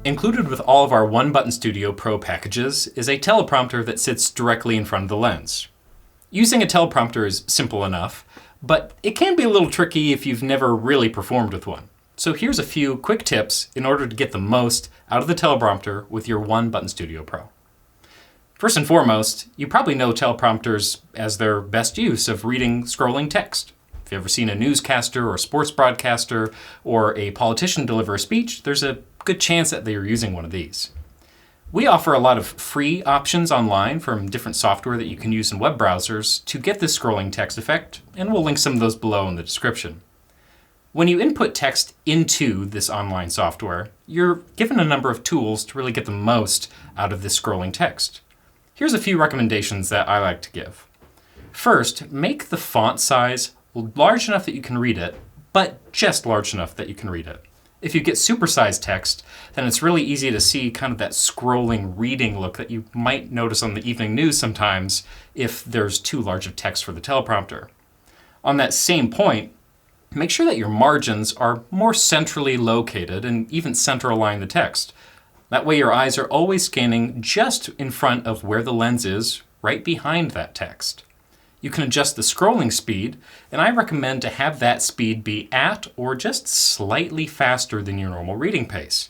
Included with all of our One Button Studio Pro packages is a teleprompter that sits directly in front of the lens. Using a teleprompter is simple enough, but it can be a little tricky if you've never really performed with one. So here's a few quick tips in order to get the most out of the teleprompter with your One Button Studio Pro. First and foremost, you probably know teleprompters as their best use of reading scrolling text. If you've ever seen a newscaster or a sports broadcaster or a politician deliver a speech, there's a good chance that they are using one of these. We offer a lot of free options online from different software that you can use in web browsers to get this scrolling text effect, and we'll link some of those below in the description. When you input text into this online software, you're given a number of tools to really get the most out of this scrolling text. Here's a few recommendations that I like to give. First, make the font size large enough that you can read it, but just large enough that you can read it. If you get supersized text, then it's really easy to see kind of that scrolling reading look that you might notice on the evening news sometimes if there's too large of text for the teleprompter. On that same point, make sure that your margins are more centrally located and even center align the text. That way your eyes are always scanning just in front of where the lens is, right behind that text. You can adjust the scrolling speed, and I recommend to have that speed be at or just slightly faster than your normal reading pace.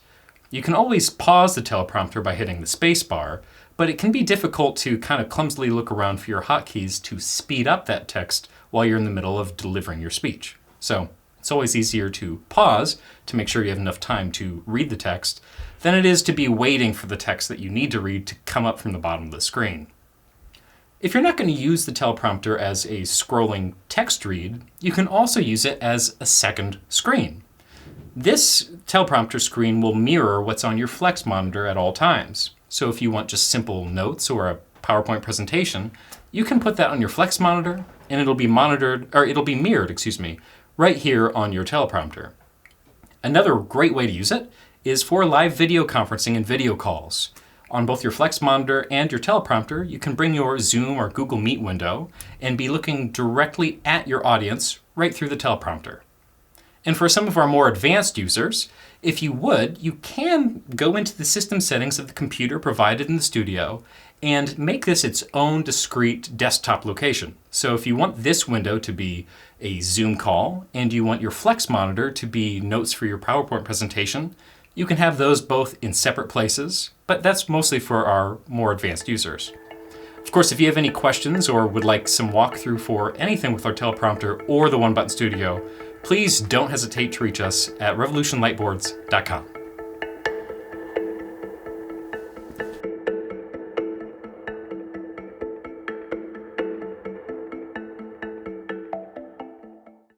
You can always pause the teleprompter by hitting the space bar, but it can be difficult to kind of clumsily look around for your hotkeys to speed up that text while you're in the middle of delivering your speech. So it's always easier to pause to make sure you have enough time to read the text than it is to be waiting for the text that you need to read to come up from the bottom of the screen. If you're not going to use the teleprompter as a scrolling text read, you can also use it as a second screen. This teleprompter screen will mirror what's on your Flex monitor at all times. So if you want just simple notes or a PowerPoint presentation, you can put that on your Flex monitor and it'll be mirrored, right here on your teleprompter. Another great way to use it is for live video conferencing and video calls. On both your Flex monitor and your teleprompter, you can bring your Zoom or Google Meet window and be looking directly at your audience right through the teleprompter. And for some of our more advanced users, if you would, you can go into the system settings of the computer provided in the studio and make this its own discrete desktop location. So if you want this window to be a Zoom call and you want your Flex monitor to be notes for your PowerPoint presentation, you can have those both in separate places, but that's mostly for our more advanced users. Of course, if you have any questions or would like some walkthrough for anything with our teleprompter or the One Button Studio, please don't hesitate to reach us at revolutionlightboards.com.